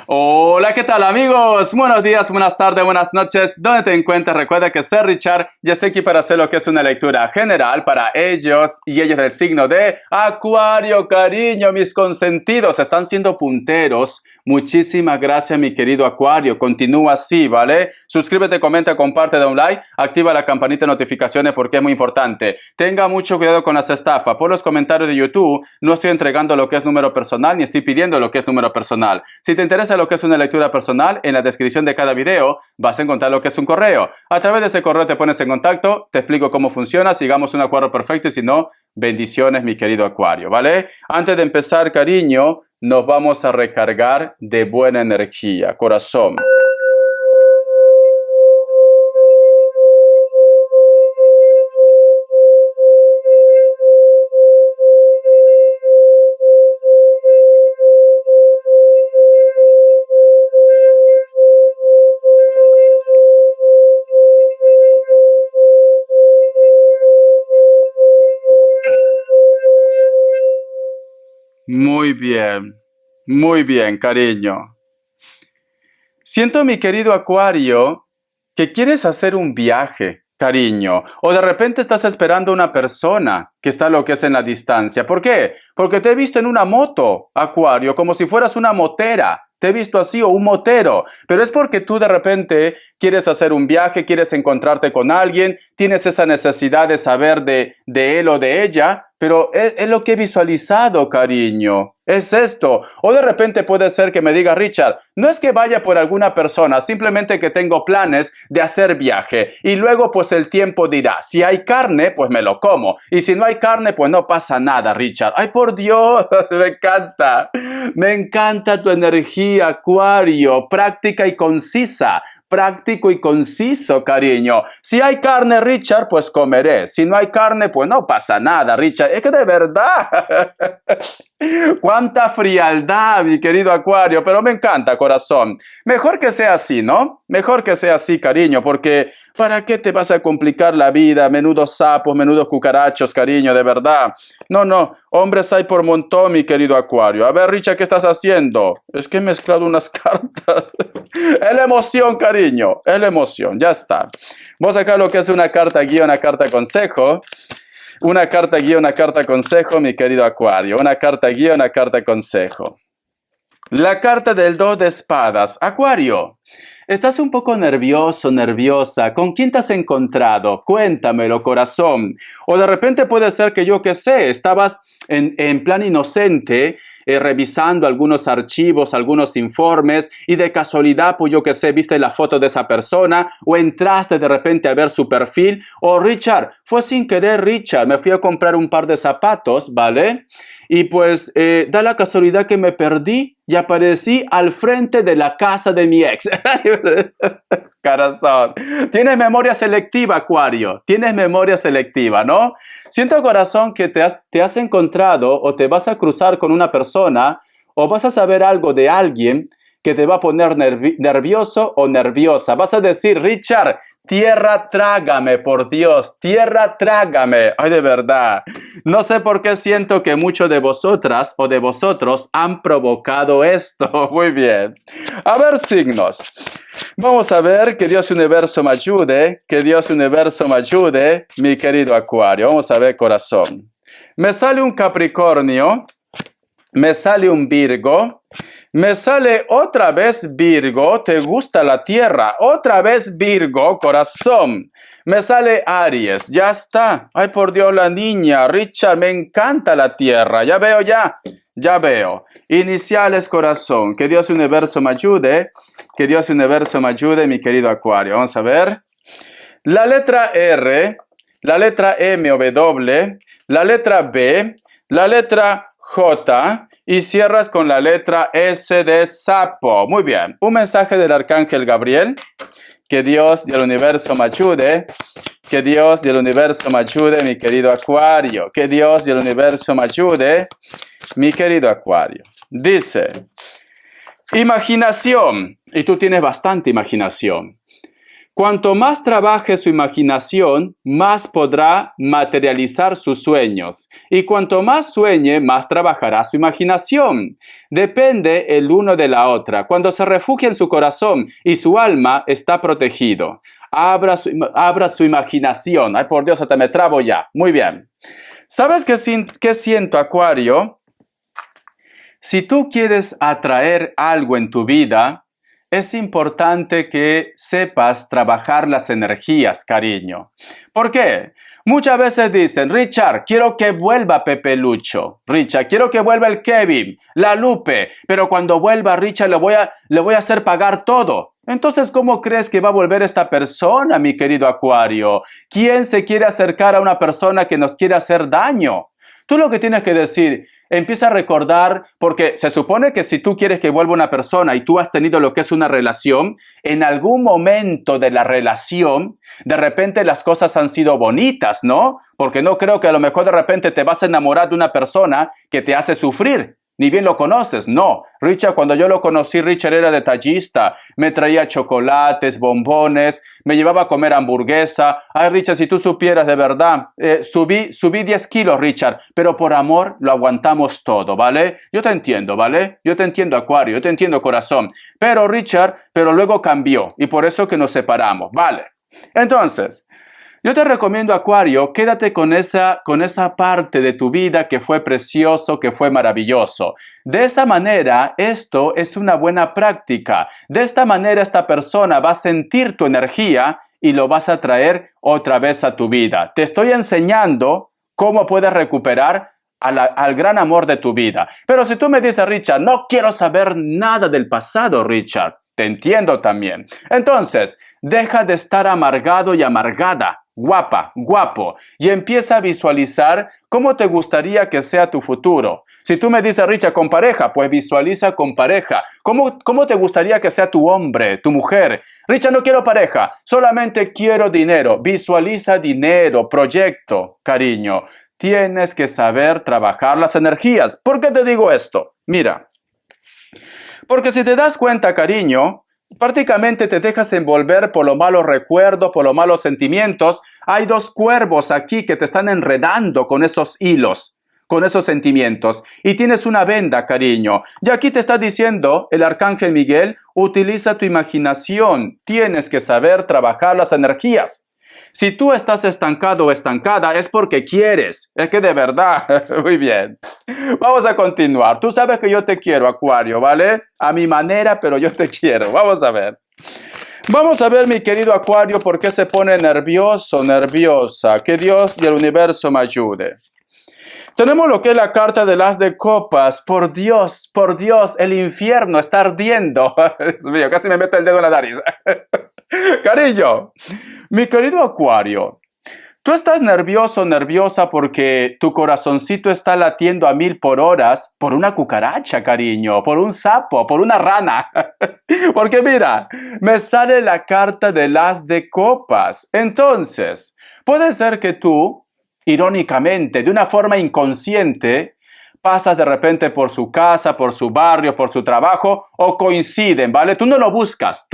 Hola, ¿qué tal amigos? Buenos días, buenas tardes, buenas noches. ¿Dónde te encuentras? Recuerda que soy Richard y estoy aquí para hacer lo que es una lectura general para ellos y ellas del signo de Acuario, cariño, mis consentidos. Están siendo punteros. Muchísimas gracias, mi querido Acuario. Continúa así, ¿vale? Suscríbete, comenta, comparte, da un like, activa la campanita de notificaciones porque es muy importante. Tenga mucho cuidado con las estafas. Por los comentarios de YouTube no estoy entregando lo que es número personal ni estoy pidiendo lo que es número personal. Si te interesa lo que es una lectura personal, en la descripción de cada video vas a encontrar lo que es un correo. A través de ese correo te pones en contacto, te explico cómo funciona, sigamos un acuario perfecto y si no, bendiciones, mi querido Acuario, ¿vale? Antes de empezar, cariño, nos vamos a recargar de buena energía, corazón. Muy bien, cariño. Siento, mi querido Acuario, que quieres hacer un viaje, cariño, o de repente estás esperando a una persona que está lo que es en la distancia. ¿Por qué? Porque te he visto en una moto, Acuario, como si fueras una motera. Te he visto así, o un motero, pero es porque tú de repente quieres hacer un viaje, quieres encontrarte con alguien, tienes esa necesidad de saber de él o de ella, pero es lo que he visualizado, cariño. Es esto. O de repente puede ser que me diga, Richard, no es que vaya por alguna persona, simplemente que tengo planes de hacer viaje. Y luego pues el tiempo dirá, si hay carne, pues me lo como. Y si no hay carne, pues no pasa nada, Richard. Ay, por Dios, me encanta. Me encanta tu energía, Acuario, práctica y concisa. Práctico y conciso, cariño. Si hay carne, Richard, pues comeré. Si no hay carne, pues no pasa nada, Richard. Es que de verdad. Cuánta frialdad, mi querido Acuario, pero me encanta, corazón. Mejor que sea así, ¿no? Mejor que sea así, cariño, porque ¿para qué te vas a complicar la vida? Menudos sapos, menudos cucarachos, cariño, de verdad. No, hombres hay por montón, mi querido Acuario. A ver, Richard, ¿qué estás haciendo? Es que he mezclado unas cartas. Es la emoción, cariño, es la emoción, ya está. Vamos a sacar lo que es una carta guía, una carta consejo. Una carta guía, una carta consejo, mi querido Acuario. Una carta guía, una carta consejo. La carta del 2 de espadas. Acuario, estás un poco nervioso, nerviosa. ¿Con quién te has encontrado? Cuéntamelo, corazón. O de repente puede ser que yo qué sé, estabas en plan inocente, revisando algunos archivos, algunos informes y de casualidad, pues yo qué sé, viste la foto de esa persona o entraste de repente a ver su perfil. O Richard, fue sin querer, Richard, me fui a comprar un par de zapatos, ¿vale? Y pues da la casualidad que me perdí y aparecí al frente de la casa de mi ex. Corazón. Tienes memoria selectiva, Acuario. Tienes memoria selectiva, ¿no? Siento, corazón, que te has encontrado o te vas a cruzar con una persona o vas a saber algo de alguien que te va a poner nervioso o nerviosa. Vas a decir, Richard, tierra trágame, por Dios, tierra trágame. Ay, de verdad. No sé por qué siento que muchos de vosotras o de vosotros han provocado esto. Muy bien. A ver, signos. Vamos a ver, que Dios Universo me ayude, que Dios Universo me ayude, mi querido Acuario. Vamos a ver, corazón. Me sale un Capricornio, me sale un Virgo, me sale otra vez Virgo, te gusta la tierra, otra vez Virgo, corazón. Me sale Aries, ya está. Ay, por Dios, la niña, Richard, me encanta la tierra, ya veo, ya veo. Iniciales, corazón, que Dios Universo me ayude, que Dios Universo me ayude, mi querido Acuario. Vamos a ver. La letra R, la letra M o W, la letra B, la letra J y cierras con la letra S de sapo. Muy bien. Un mensaje del Arcángel Gabriel. Que Dios y el universo me ayude. Que Dios y el universo me ayude, mi querido Acuario. Que Dios y el universo me ayude, mi querido Acuario. Dice, imaginación. Y tú tienes bastante imaginación. Cuanto más trabaje su imaginación, más podrá materializar sus sueños. Y cuanto más sueñe, más trabajará su imaginación. Depende el uno de la otra. Cuando se refugia en su corazón y su alma está protegido. Abra su imaginación. Ay, por Dios, hasta me trabo ya. Muy bien. ¿Sabes qué siento, Acuario? Si tú quieres atraer algo en tu vida, es importante que sepas trabajar las energías, cariño. ¿Por qué? Muchas veces dicen, Richard, quiero que vuelva Pepe Lucho. Richard, quiero que vuelva el Kevin, la Lupe. Pero cuando vuelva Richard le voy a hacer pagar todo. Entonces, ¿cómo crees que va a volver esta persona, mi querido Acuario? ¿Quién se quiere acercar a una persona que nos quiere hacer daño? Tú lo que tienes que decir, empieza a recordar, porque se supone que si tú quieres que vuelva una persona y tú has tenido lo que es una relación, en algún momento de la relación, de repente las cosas han sido bonitas, ¿no? Porque no creo que a lo mejor de repente te vas a enamorar de una persona que te hace sufrir. Ni bien lo conoces, no. Richard, cuando yo lo conocí, Richard era detallista. Me traía chocolates, bombones, me llevaba a comer hamburguesa. Ay, Richard, si tú supieras de verdad, subí 10 kilos, Richard, pero por amor lo aguantamos todo, ¿vale? Yo te entiendo, ¿vale? Yo te entiendo, Acuario, yo te entiendo, corazón. Pero Richard, luego cambió y por eso que nos separamos, ¿vale? Entonces, yo te recomiendo, Acuario, quédate con esa parte de tu vida que fue precioso, que fue maravilloso. De esa manera, esto es una buena práctica. De esta manera, esta persona va a sentir tu energía y lo vas a traer otra vez a tu vida. Te estoy enseñando cómo puedes recuperar al gran amor de tu vida. Pero si tú me dices, Richard, no quiero saber nada del pasado, Richard, te entiendo también. Entonces, deja de estar amargado y amargada. Guapa, guapo, y empieza a visualizar cómo te gustaría que sea tu futuro. Si tú me dices, Richard, con pareja, pues visualiza con pareja. ¿Cómo te gustaría que sea tu hombre, tu mujer? Richard, no quiero pareja, solamente quiero dinero. Visualiza dinero, proyecto, cariño. Tienes que saber trabajar las energías. ¿Por qué te digo esto? Mira, porque si te das cuenta, cariño, prácticamente te dejas envolver por los malos recuerdos, por los malos sentimientos. Hay dos cuervos aquí que te están enredando con esos hilos, con esos sentimientos. Y tienes una venda, cariño. Y aquí te está diciendo el Arcángel Miguel, utiliza tu imaginación. Tienes que saber trabajar las energías. Si tú estás estancado o estancada es porque quieres. Es que de verdad. Muy bien. Vamos a continuar. Tú sabes que yo te quiero, Acuario, ¿vale? A mi manera, pero yo te quiero. Vamos a ver. Vamos a ver, mi querido Acuario, por qué se pone nervioso, nerviosa. Que Dios y el universo me ayude. Tenemos lo que es la carta del As de Copas. Por Dios, el infierno está ardiendo. Dios mío, casi me meto el dedo en la nariz. Cariño, mi querido Acuario, tú estás nervioso, nerviosa porque tu corazoncito está latiendo a 1000 por hora por una cucaracha, cariño, por un sapo, por una rana. Porque mira, me sale la carta del As de Copas. Entonces, puede ser que tú, irónicamente, de una forma inconsciente, pasas de repente por su casa, por su barrio, por su trabajo, o coinciden, ¿vale? Tú no lo buscas.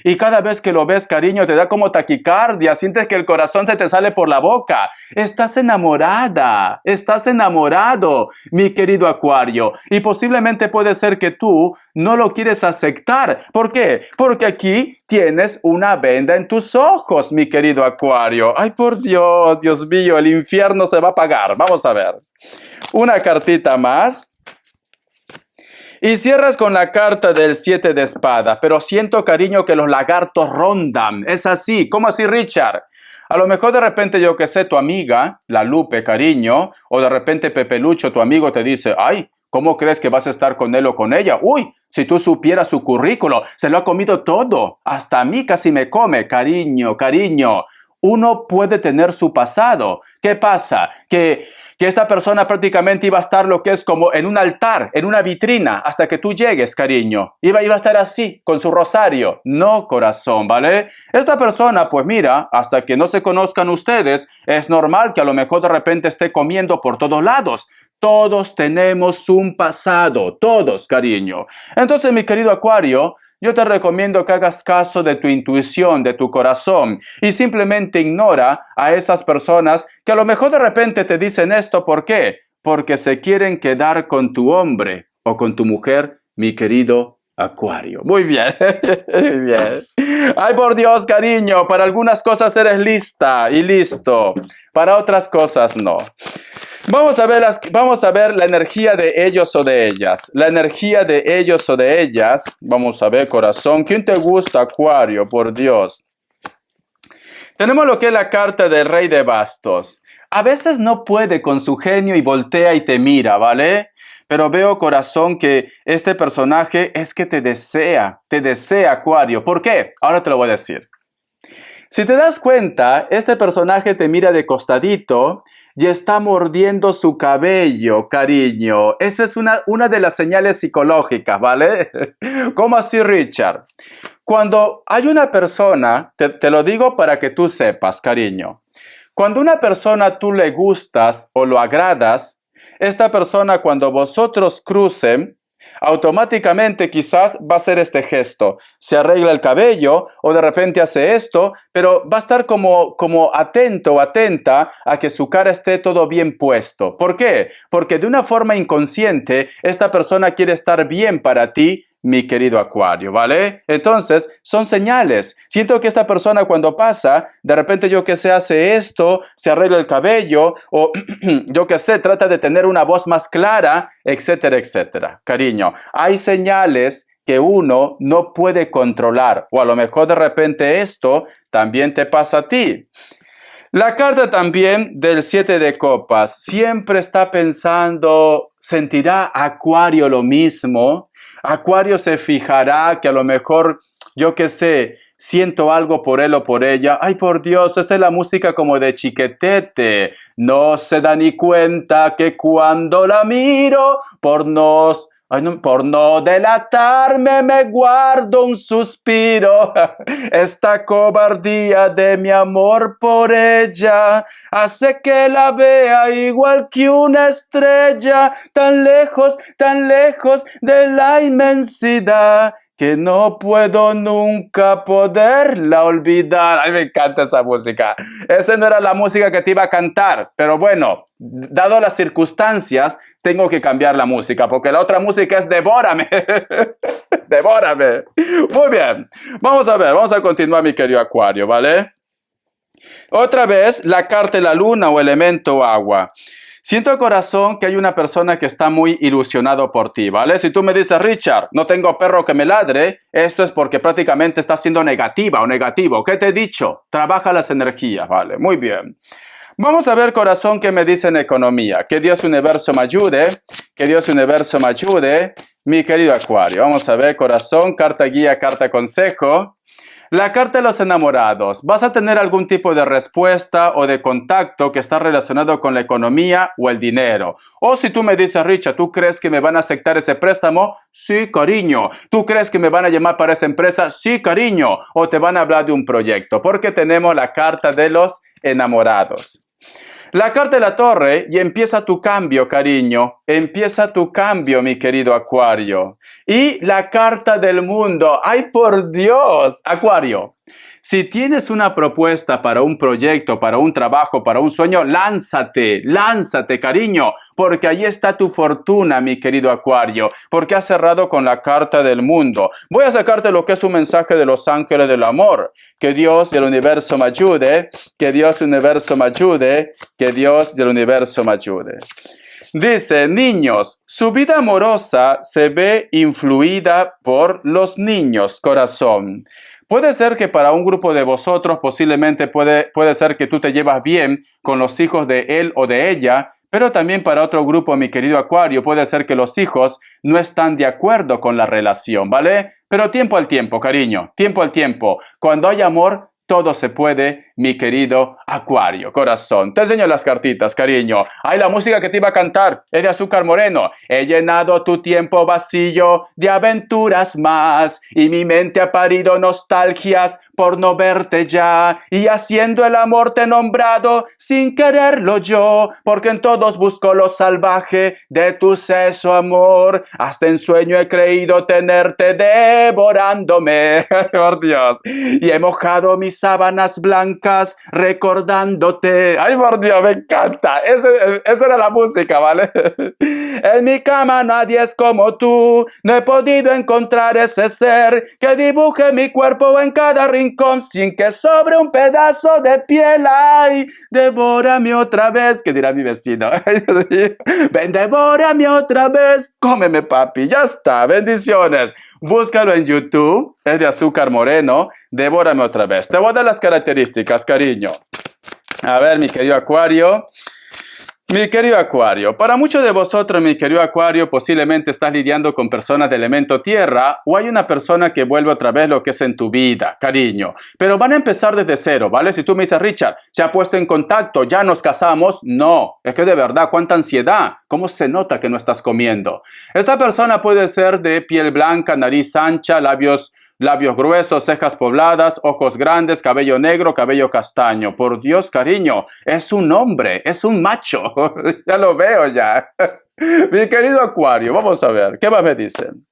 Y cada vez que lo ves, cariño, te da como taquicardia, sientes que el corazón se te sale por la boca. Estás enamorada, estás enamorado, mi querido Acuario. Y posiblemente puede ser que tú no lo quieres aceptar. ¿Por qué? Porque aquí tienes una venda en tus ojos, mi querido Acuario. Ay, por Dios, Dios mío, el infierno se va a apagar. Vamos a ver. Una cartita más. Y cierras con la carta del 7 de espada. Pero siento, cariño, que los lagartos rondan. Es así. ¿Cómo así, Richard? A lo mejor de repente, yo que sé, tu amiga, la Lupe, cariño, o de repente Pepe Lucho, tu amigo, te dice, ay, ¿cómo crees que vas a estar con él o con ella? Uy, si tú supieras su currículo, se lo ha comido todo. Hasta a mí casi me come, cariño, cariño. Uno puede tener su pasado. ¿Qué pasa? Que esta persona prácticamente iba a estar lo que es como en un altar, en una vitrina, hasta que tú llegues, cariño. Iba a estar así, con su rosario. No, corazón, ¿vale? Esta persona, pues mira, hasta que no se conozcan ustedes, es normal que a lo mejor de repente esté comiendo por todos lados. Todos tenemos un pasado, todos, cariño. Entonces, mi querido Acuario, yo te recomiendo que hagas caso de tu intuición, de tu corazón, y simplemente ignora a esas personas que a lo mejor de repente te dicen esto. ¿Por qué? Porque se quieren quedar con tu hombre o con tu mujer, mi querido Acuario. Muy bien, muy bien. Ay, por Dios, cariño, para algunas cosas eres lista y listo, para otras cosas no. Vamos a ver la energía de ellos o de ellas. La energía de ellos o de ellas. Vamos a ver, corazón. ¿Quién te gusta, Acuario? Por Dios. Tenemos lo que es la carta del Rey de Bastos. A veces no puede con su genio y voltea y te mira, ¿vale? Pero veo, corazón, que este personaje es que te desea, Acuario. ¿Por qué? Ahora te lo voy a decir. Si te das cuenta, este personaje te mira de costadito y está mordiendo su cabello, cariño. Eso es una de las señales psicológicas, ¿vale? ¿Cómo así, Richard? Cuando hay una persona, te lo digo para que tú sepas, cariño. Cuando una persona tú le gustas o lo agradas, esta persona cuando vosotros crucen, automáticamente quizás va a hacer este gesto, se arregla el cabello o de repente hace esto, pero va a estar como atento o atenta a que su cara esté todo bien puesto. ¿Por qué? Porque de una forma inconsciente esta persona quiere estar bien para ti, mi querido Acuario, ¿vale? Entonces, son señales. Siento que esta persona cuando pasa, de repente yo que sé, hace esto, se arregla el cabello, o yo que sé, trata de tener una voz más clara, etcétera, etcétera. Cariño, hay señales que uno no puede controlar, o a lo mejor de repente esto también te pasa a ti. La carta también del 7 de copas, siempre está pensando, ¿sentirá Acuario lo mismo? Acuario se fijará que a lo mejor, yo qué sé, siento algo por él o por ella. Ay, por Dios, esta es la música como de Chiquetete. No se da ni cuenta que cuando la miro, por no delatarme me guardo un suspiro. Esta cobardía de mi amor por ella hace que la vea igual que una estrella, tan lejos de la inmensidad, que no puedo nunca poderla olvidar. Ay, me encanta esa música. Esa no era la música que te iba a cantar, pero bueno, dado las circunstancias, tengo que cambiar la música, porque la otra música es Devórame. Devórame. Muy bien. Vamos a continuar, mi querido Acuario, ¿vale? Otra vez, la carta de la luna o elemento agua. Siento, corazón, que hay una persona que está muy ilusionado por ti, ¿vale? Si tú me dices, Richard, no tengo perro que me ladre, esto es porque prácticamente estás siendo negativa o negativo. ¿Qué te he dicho? Trabaja las energías, ¿vale? Muy bien. Vamos a ver, corazón, qué me dice en economía. Que Dios Universo me ayude. Que Dios Universo me ayude. Mi querido Acuario. Vamos a ver, corazón, carta guía, carta consejo. La carta de los enamorados. ¿Vas a tener algún tipo de respuesta o de contacto que está relacionado con la economía o el dinero? O si tú me dices, Richard, ¿tú crees que me van a aceptar ese préstamo? Sí, cariño. ¿Tú crees que me van a llamar para esa empresa? Sí, cariño. O te van a hablar de un proyecto. Porque tenemos la carta de los enamorados. La carta de la torre y empieza tu cambio, cariño. Empieza tu cambio, mi querido Acuario. Y la carta del mundo. ¡Ay, por Dios! Acuario, si tienes una propuesta para un proyecto, para un trabajo, para un sueño, lánzate, cariño, porque ahí está tu fortuna, mi querido Acuario, porque has cerrado con la carta del mundo. Voy a sacarte lo que es un mensaje de los ángeles del amor. Que Dios del universo me ayude, que Dios del universo me ayude, que Dios del universo me ayude. Dice, niños, su vida amorosa se ve influida por los niños, corazón. Puede ser que para un grupo de vosotros posiblemente puede ser que tú te llevas bien con los hijos de él o de ella, pero también para otro grupo, mi querido Acuario, puede ser que los hijos no están de acuerdo con la relación, ¿vale? Pero tiempo al tiempo, cariño, tiempo al tiempo. Cuando hay amor, todo se puede mi querido Acuario, corazón. Te enseño las cartitas, cariño. Ay, la música que te iba a cantar es de Azúcar Moreno. He llenado tu tiempo vacío de aventuras más y mi mente ha parido nostalgias por no verte ya, y haciendo el amor te he nombrado sin quererlo yo, porque en todos busco lo salvaje de tu seso amor. Hasta en sueño he creído tenerte devorándome, por Dios, y he mojado mis sábanas blancas recordándote. Ay, por Dios, me encanta. Esa era la música, ¿vale? En mi cama nadie es como tú, no he podido encontrar ese ser que dibuje mi cuerpo en cada rincón sin que sobre un pedazo de piel. Ay, devórame otra vez, ¿qué dirá mi vecino? Ven, devórame otra vez, cómeme papi, ya está, bendiciones. Búscalo en YouTube, es de Azúcar Moreno, devórame otra vez. Te voy a dar las características, cariño. A ver, mi querido Acuario. Mi querido Acuario, para muchos de vosotros, mi querido Acuario, posiblemente estás lidiando con personas de elemento tierra o hay una persona que vuelve otra vez lo que es en tu vida, cariño. Pero van a empezar desde cero, ¿vale? Si tú me dices, Richard, se ha puesto en contacto, ya nos casamos. No, es que de verdad, cuánta ansiedad, cómo se nota que no estás comiendo. Esta persona puede ser de piel blanca, nariz ancha, labios gruesos, cejas pobladas, ojos grandes, cabello negro, cabello castaño. Por Dios, cariño, es un hombre, es un macho. Ya lo veo ya. Mi querido Acuario, vamos a ver, ¿qué más me dicen?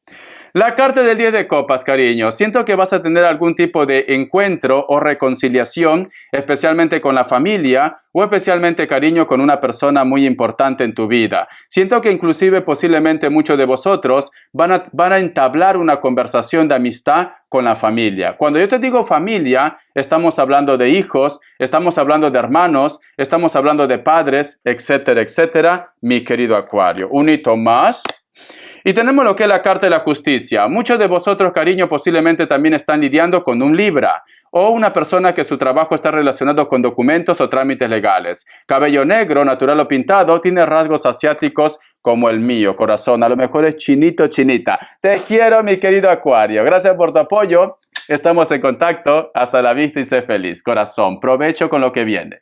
La carta del 10 de copas, cariño. Siento que vas a tener algún tipo de encuentro o reconciliación, especialmente con la familia o especialmente, cariño, con una persona muy importante en tu vida. Siento que inclusive posiblemente muchos de vosotros van a entablar una conversación de amistad con la familia. Cuando yo te digo familia, estamos hablando de hijos, estamos hablando de hermanos, estamos hablando de padres, etcétera, etcétera, mi querido Acuario. Un hito más. Y tenemos lo que es la carta de la justicia. Muchos de vosotros, cariño, posiblemente también están lidiando con un Libra o una persona que su trabajo está relacionado con documentos o trámites legales. Cabello negro, natural o pintado, tiene rasgos asiáticos como el mío, corazón. A lo mejor es chinito, chinita. Te quiero, mi querido Acuario. Gracias por tu apoyo. Estamos en contacto. Hasta la vista y sé feliz. Corazón, provecho con lo que viene.